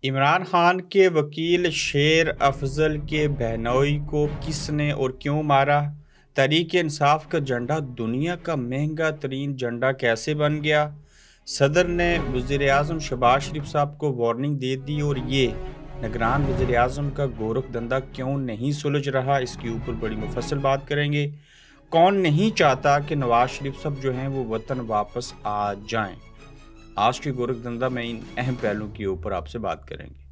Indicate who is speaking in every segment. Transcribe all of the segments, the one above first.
Speaker 1: इमरान खान के वकील शेर अफजल के बहनोई को किसने और क्यों मारा? तहरीक इंसाफ का झंडा दुनिया का महंगा तरीन झंडा कैसे बन गया? सदर ने वज़ीर आज़म शहबाज शरीफ साहब को वार्निंग दे दी और ये निगरान वज़ीर आज़म का गोरख धंधा क्यों नहीं सुलझ रहा, इसके ऊपर बड़ी मुफस्सल बात करेंगे। कौन नहीं चाहता कि नवाज शरीफ साहब जो हैं वो वतन वापस आ जाएं? आज के गोरख धंधा में इन अहम पहलुओं के ऊपर आपसे बात करेंगे।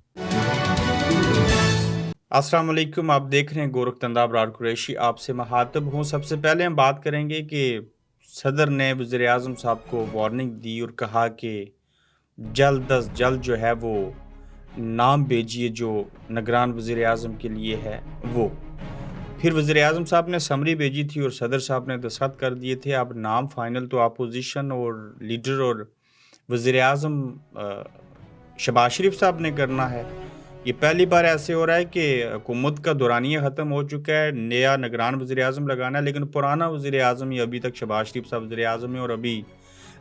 Speaker 1: अस्सलाम वालेकुम, आप देख रहे हैं गोरख धंधा। अबरार कुरैशी आपसे मुखातिब हूँ। सबसे पहले हम बात करेंगे कि सदर ने वज़ीर आज़म साहब को वार्निंग दी और कहा कि जल्द अज जल्द जो है वो नाम भेजिए जो निगरान वज़ीर आज़म के लिए है वो। फिर वज़ीर आज़म साहब ने समरी भेजी थी और सदर साहब ने दस्तखत कर दिए थे। अब नाम फाइनल तो अपोजिशन और लीडर और वज़ीर आज़म शहबाज शरीफ साहब ने करना है। ये पहली बार ऐसे हो रहा है कि हुकूमत का दौरानिया ख़त्म हो चुका है, नया निगरान वज़ीर आज़म लगाना है, लेकिन पुराना वज़ीर आज़म ही अभी तक शहबाज शरीफ साहब वज़ीर आज़म है और अभी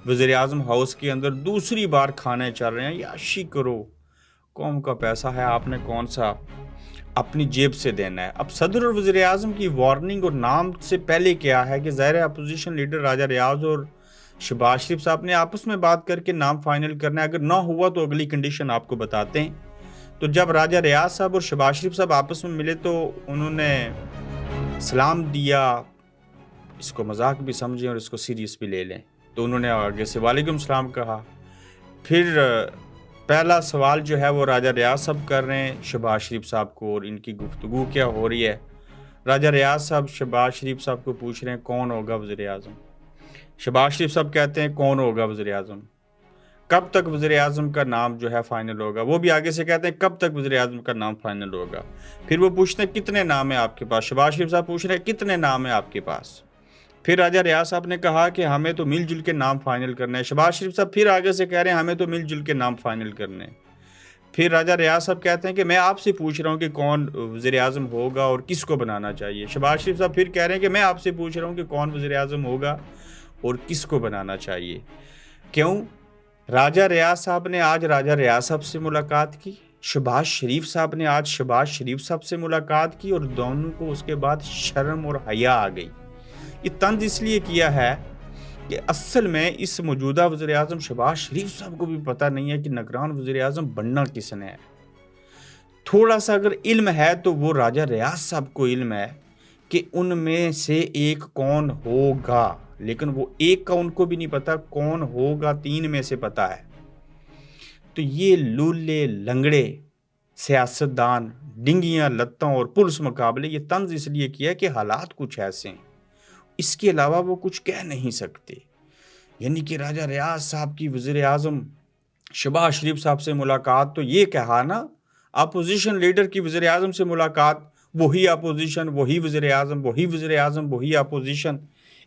Speaker 1: वज़ीर आज़म हाउस के अंदर दूसरी बार खाने चल रहे हैं। याशी करो, कौम का पैसा है, आपने कौन सा अपनी जेब से देना है। अब सदर और वज़ीर आज़म की वार्निंग और नाम से पहले क्या है कि ज़ाहिर है अपोजिशन लीडर राजा रियाज और शहबाज शरीफ साहब ने आपस में बात करके नाम फाइनल करना है। अगर ना हुआ तो अगली कंडीशन आपको बताते हैं। तो जब राजा रियाज साहब और शहबाज शरीफ साहब आपस में मिले तो उन्होंने सलाम दिया, इसको मजाक भी समझें और इसको सीरियस भी ले लें। तो उन्होंने आगे से वालेकुम सलाम कहा। फिर पहला सवाल जो है वो राजा रियाज साहब कर रहे हैं शहबाज शरीफ साहब को और इनकी गुफ्तगू क्या हो रही है। राजा रियाज साहब शहबाज शरीफ साहब को पूछ रहे हैं कौन होगा वज़ीर आज़म। शहबाज शरीफ साहब कहते हैं कौन होगा वज़ीर आज़म, कब तक वज़ीर आज़म का नाम जो है फाइनल होगा। वो भी आगे से कहते हैं कब तक वज़ीर आज़म का नाम फाइनल होगा। फिर वो पूछते हैं कितने नाम है आपके पास। शहबाज शरीफ साहब पूछ रहे हैं कितने नाम है आपके पास। फिर राजा रियाज साहब ने कहा कि हमें तो मिलजुल के नाम फाइनल करना है। शहबाज शरीफ साहब फिर आगे से कह रहे हैं हमें तो मिलजुल के नाम फाइनल करने हैं। फिर राजा रियाज साहब कहते हैं कि मैं आपसे पूछ रहा हूँ कि कौन वज़ीर आज़म होगा और किसको बनाना चाहिए। शहबाज शरीफ साहब फिर कह रहे हैं कि मैं आपसे पूछ रहा हूँ कि कौन वज़ीर आज़म होगा और किसको बनाना चाहिए। क्यों? राजा रियाज साहब ने आज राजा रियाज साहब से मुलाकात की, शहबाज शरीफ साहब ने आज शहबाज शरीफ साहब से मुलाकात की और दोनों को उसके बाद शर्म और हया आ गई। ये तंज इसलिए किया है कि असल में इस मौजूदा वज़ीर आज़म शहबाज शरीफ साहब को भी पता नहीं है कि निगरान वज़ीर आज़म बनना किसने है। थोड़ा सा अगर इल्म है तो वो राजा रियाज साहब को इल्म है कि उनमें से एक कौन होगा, लेकिन वो एक का उनको भी नहीं पता कौन होगा, तीन में से पता है। तो ये लूले लंगड़े सियासतदान, डिंगियां लत्तों और पुलिस मुकाबले, ये तंज इसलिए किया कि हालात कुछ ऐसे हैं, इसके अलावा वो कुछ कह नहीं सकते। यानी कि राजा रियाज साहब की वज़ीर आज़म शहबाज शरीफ साहब से मुलाकात, तो ये कहा ना अपोजिशन लीडर की वज़ीर आज़म से मुलाकात, वही अपोजिशन, वही वज़ीर आज़म, वही वज़ीर आज़म, वही अपोजिशन।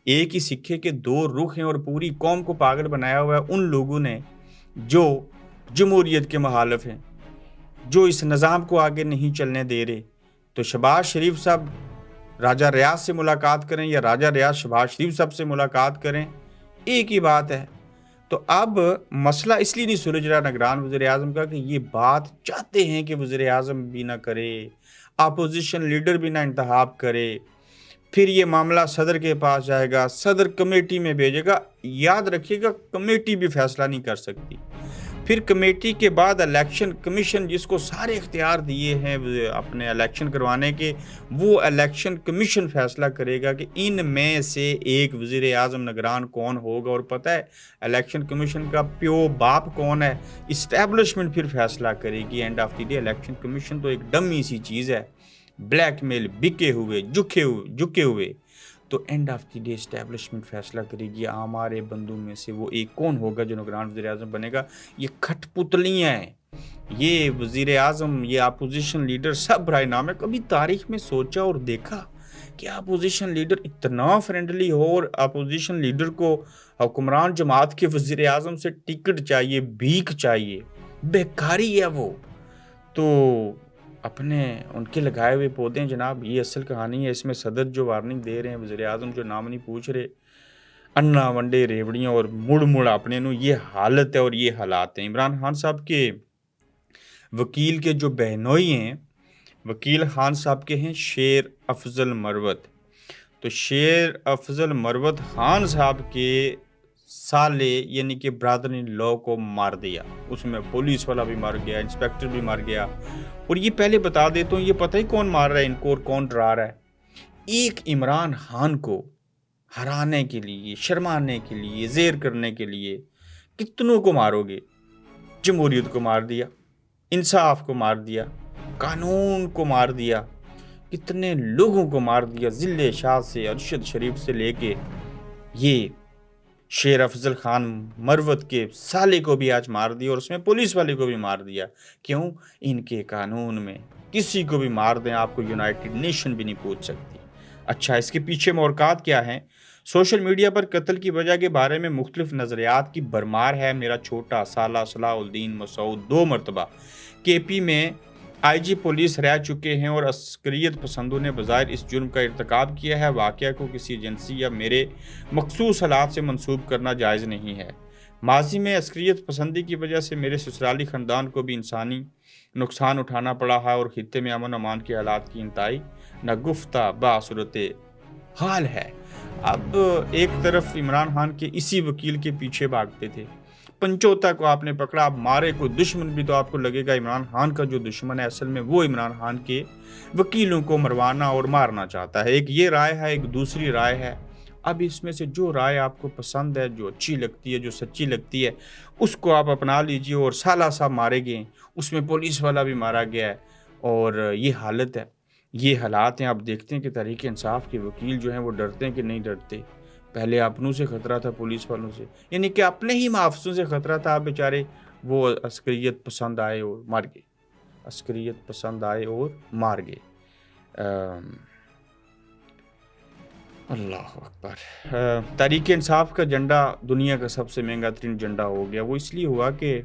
Speaker 1: एक ही सिक्के के दो रुख हैं और पूरी कौम को पागल बनाया हुआ है उन लोगों ने जो जमहूरियत के मुखालिफ हैं, जो इस निज़ाम को आगे नहीं चलने दे रहे। तो शहबाज शरीफ साहब राजा रियाज से मुलाकात करें या राजा रियाज शहबाज शरीफ साहब से मुलाकात करें, एक ही बात है। तो अब मसला इसलिए नहीं सुलझ रहा निगरान वज़ीर आज़म का कि ये बात चाहते हैं कि वज़ीर आज़म भी ना करे, अपोजिशन लीडर भी ना इंतखाब करे। फिर ये मामला सदर के पास जाएगा, सदर कमेटी में भेजेगा। याद रखिएगा कमेटी भी फैसला नहीं कर सकती। फिर कमेटी के बाद इलेक्शन कमीशन, जिसको सारे इख्तियार दिए हैं अपने इलेक्शन करवाने के, वो इलेक्शन कमीशन फैसला करेगा कि इन में से एक वज़ीर आज़म निगरान कौन होगा। और पता है इलेक्शन कमीशन का प्यो बाप कौन है? इस्टेब्लिशमेंट फिर फैसला करेगी। End of the day election commission तो एक डमी सी चीज़ है, ब्लैकमेल, बिके हुए, झुके हुए। तो end of the day establishment फैसला करेगी हमारे बंदों में से वो एक कौन होगा जो निगरान वज़ीर आज़म बनेगा। ये खटपुतलियाँ हैं, ये वज़ीर आज़म, ये अपोजिशन लीडर सब राय नाम है। कभी तारीख में सोचा और देखा कि अपोजिशन लीडर इतना फ्रेंडली हो और अपोजिशन लीडर को हुक्मरान जमात के वज़ीर आज़म से टिकट चाहिए, भीख चाहिए, बेकारी है वो। तो अपने उनके लगाए हुए पौधे हैं जनाब, ये असल कहानी है। इसमें सदर जो वार्निंग दे रहे हैं, वज़ीर आज़म जो नाम नहीं पूछ रहे, अन्ना वंडे रेवड़ियाँ और मुड़ मुड़ अपने नु, ये हालत है और ये हालात हैं। इमरान खान साहब के وکیل کے جو بہنوئی ہیں وکیل خان صاحب کے ہیں شیر افضل مروت. تو شیر افضل مروت خان صاحب کے سالے یعنی کہ برادر ان لا کو مار دیا. اس میں پولیس والا بھی مار گیا, انسپیکٹر بھی مار گیا. اور یہ پہلے بتا دیتا ہوں, یہ پتہ ہی کون مار رہا ہے ان کو اور کون ڈرا رہا ہے. ایک عمران خان کو ہرانے کے لیے, شرمانے کے لیے, زیر کرنے کے لیے کتنوں کو مارو گے؟ جمہوریت کو مار دیا, انصاف کو مار دیا, قانون کو مار دیا, کتنے لوگوں کو مار دیا. ضلع شاہ سے ارشد شریف سے لے کے یہ شیر افضل خان مروت کے سالے کو بھی آج مار دیا, اور اس میں پولیس والے کو بھی مار دیا. کیوں؟ ان کے قانون میں کسی کو بھی مار دیں آپ کو یونائٹڈ نیشن بھی نہیں پوچھ سکتی. اچھا, اس کے پیچھے محرکات کیا ہیں؟ سوشل میڈیا پر قتل کی وجہ کے بارے میں مختلف نظریات کی بھرمار ہے. میرا چھوٹا سالہ صلاح الدین مسعود 2 مرتبہ کے پی میں آئی جی پولیس رہ چکے ہیں اور عسکریت پسندوں نے بظاہر اس جرم کا ارتکاب کیا ہے. واقعہ کو کسی ایجنسی یا میرے مخصوص حالات سے منسوب کرنا جائز نہیں ہے. ماضی میں عسکریت پسندی کی وجہ سے میرے سسرالی خاندان کو بھی انسانی نقصان اٹھانا پڑا ہے, اور خطے میں امن و امان کے حالات کی انتہائی ناگفتہ باصورت حال ہے. اب ایک طرف عمران خان کے اسی وکیل کے پیچھے بھاگتے تھے, پنچوتا کو آپ نے پکڑا, آپ مارے کوئی دشمن بھی تو آپ کو لگے گا عمران خان کا جو دشمن ہے اصل میں وہ عمران خان کے وکیلوں کو مروانا اور مارنا چاہتا ہے. ایک یہ رائے ہے, ایک دوسری رائے ہے. اب اس میں سے جو رائے آپ کو پسند ہے, جو اچھی لگتی ہے, جو سچی لگتی ہے, اس کو آپ اپنا لیجیے. اور سالہ صاحب مارے گئے, اس میں پولیس والا بھی مارا گیا ہے, اور یہ حالت ہے, یہ حالات ہیں. آپ دیکھتے ہیں کہ تحریک انصاف کے وکیل جو ہیں وہ ڈرتے ہیں کہ نہیں ڈرتے. پہلے اپنوں سے خطرہ تھا, پولیس والوں سے, یعنی کہ اپنے ہی محافظوں سے خطرہ تھا. بیچارے وہ عسکریت پسند آئے اور مار گئے, عسکریت پسند آئے اور مار گئے. اللہ اکبر. تحریک انصاف کا جھنڈا دنیا کا سب سے مہنگا ترین جھنڈا ہو گیا. وہ اس لیے ہوا کہ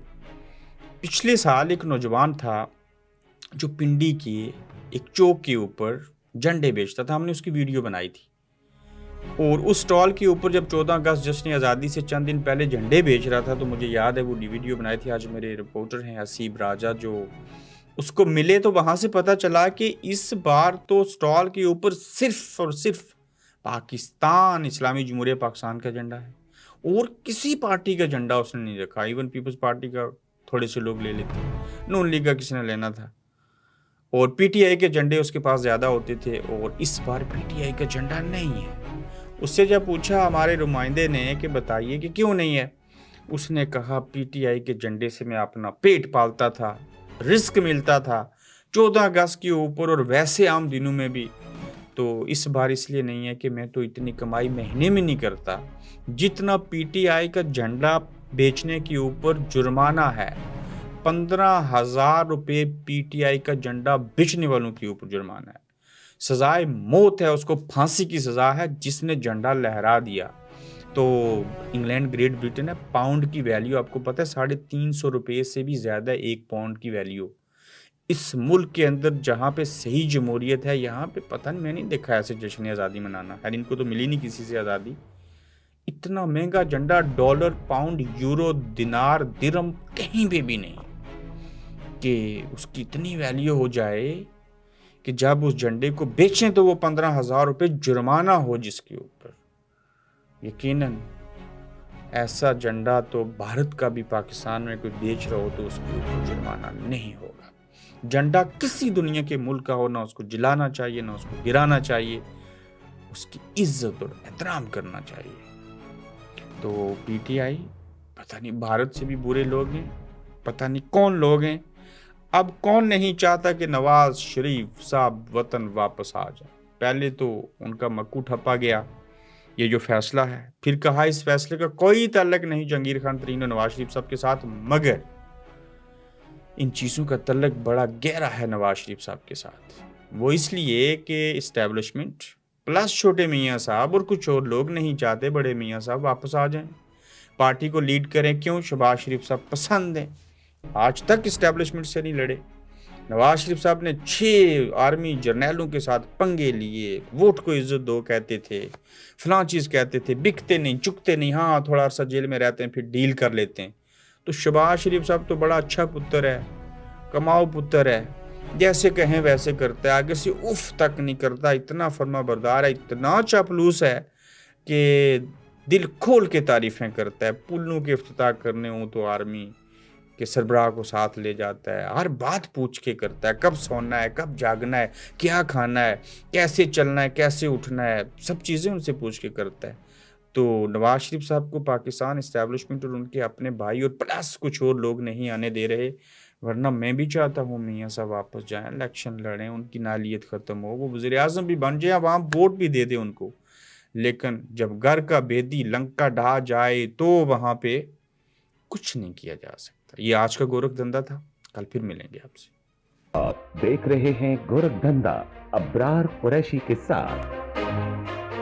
Speaker 1: پچھلے سال ایک نوجوان تھا جو پنڈی کے ایک چوک کے اوپر جھنڈے بیچتا تھا. ہم نے اس کی ویڈیو بنائی تھی, اور اس سٹال کے اوپر جب 14 اگست جشن آزادی سے چند دن پہلے جھنڈے بیچ رہا تھا تو مجھے یاد ہے وہ ویڈیو بنائی تھی. آج میرے رپورٹر ہیں حسیب راجہ, جو اس کو ملے تو وہاں سے پتہ چلا کہ اس بار تو سٹال کے اوپر صرف اور صرف پاکستان اسلامی جمہوریہ پاکستان کا جھنڈا ہے, اور کسی پارٹی کا جھنڈا اس نے نہیں رکھا. ایون پیپلز پارٹی کا تھوڑے سے لوگ لے لیتے, نون لیگ کا کسی نے لینا تھا, اور پی ٹی آئی کے جھنڈے اس کے پاس زیادہ ہوتے تھے. اور اس بار پی ٹی آئی کا جھنڈا نہیں ہے. اس سے جب پوچھا ہمارے نمائندے نے کہ بتائیے کہ کیوں نہیں ہے, اس نے کہا پی ٹی آئی کے جھنڈے سے میں اپنا پیٹ پالتا تھا, رزق ملتا تھا 14 اگست کے اوپر اور ویسے عام دنوں میں بھی. تو اس بار اس لیے نہیں ہے کہ میں تو اتنی کمائی مہینے میں نہیں کرتا جتنا پی ٹی آئی کا جھنڈا بیچنے کے اوپر جرمانہ ہے. 15,000 روپے پی ٹی آئی کا جھنڈا بیچنے والوں کے اوپر جرمانہ ہے. سزائے موت ہے, اس کو پھانسی کی سزا ہے جس نے جھنڈا لہرا دیا. تو انگلینڈ گریٹ برٹن ہے, پاؤنڈ کی ویلیو آپ کو پتہ ہے 350 روپے سے بھی زیادہ ایک پاؤنڈ کی ویلیو. اس ملک کے اندر جہاں پہ صحیح جمہوریت ہے یہاں پہ پتہ نہیں, میں نہیں دیکھا ایسے جشن آزادی منانا. خیر ان کو تو ملی نہیں کسی سے آزادی. اتنا مہنگا جھنڈا, ڈالر, پاؤنڈ, یورو, دینار, درہم کہیں پہ بھی نہیں کہ اس کی اتنی ویلیو ہو جائے کہ جب اس جھنڈے کو بیچیں تو وہ 15,000 روپے جرمانہ ہو جس کے اوپر. یقیناً ایسا جھنڈا تو بھارت کا بھی پاکستان میں کوئی بیچ رہا ہو تو اس کے اوپر جرمانہ نہیں ہوگا. جھنڈا کسی دنیا کے ملک کا ہو, نہ اس کو جلانا چاہیے نہ اس کو گرانا چاہیے, اس کی عزت اور احترام کرنا چاہیے. تو پی ٹی آئی پتہ نہیں بھارت سے بھی برے لوگ ہیں, پتہ نہیں کون لوگ ہیں. اب کون نہیں چاہتا کہ نواز شریف صاحب وطن واپس آ جائے. پہلے تو ان کا مکو ٹھپا گیا, یہ جو فیصلہ ہے, پھر کہا اس فیصلے کا کوئی تعلق نہیں جہانگیر خان ترین اور نواز شریف صاحب کے ساتھ, مگر ان چیزوں کا تعلق بڑا گہرا ہے نواز شریف صاحب کے ساتھ. وہ اس لیے کہ اسٹیبلشمنٹ پلس چھوٹے میاں صاحب اور کچھ اور لوگ نہیں چاہتے بڑے میاں صاحب واپس آ جائیں, پارٹی کو لیڈ کریں. کیوں؟ شہباز شریف صاحب پسند ہیں. آج تک اسٹیبلشمنٹ سے نہیں لڑے. نواز شریف صاحب نے 6 آرمی جرنیلوں کے ساتھ پنگے لیے, ووٹ کو عزت دو کہتے تھے, فلاں چیز کہتے تھے, بکتے نہیں چکتے نہیں, ہاں تھوڑا عرصہ جیل میں رہتے ہیں پھر ڈیل کر لیتے ہیں. تو شہباز شریف صاحب تو بڑا اچھا پتر ہے, कमाओ पुत्र है, जैसे कहें वैसे करता है, आगे से उफ तक नहीं करता, इतना फर्मा बरदार है, इतना चापलूस है कि दिल खोल के तारीफें करता है। पुलों के इफ्तिताह करने हो तो आर्मी के सरबराह को साथ ले जाता है, हर बात पूछ के करता है, कब सोना है, कब जागना है, क्या खाना है, कैसे चलना है, कैसे उठना है, सब चीज़ें उनसे पूछ के करता है। तो नवाज शरीफ साहब को पाकिस्तान इस्टेब्लिशमेंट और उनके अपने भाई और प्लस कुछ और लोग नहीं आने दे रहे, वरना मैं भी चाहता हूँ मियाँ साहब वापस जाएं, इलेक्शन लड़ें, उनकी नालियत ख़त्म हो, वो वज़ीर आज़म भी बन जाए, वहाँ वोट भी दे दे उनको। लेकिन जब घर का बेदी लंका ढहा जाए तो वहाँ पे कुछ नहीं किया जा सकता। ये आज का गोरख धंधा था, कल फिर मिलेंगे आपसे।
Speaker 2: आप देख रहे हैं गोरखधंधा अब्रार कुरैशी के साथ।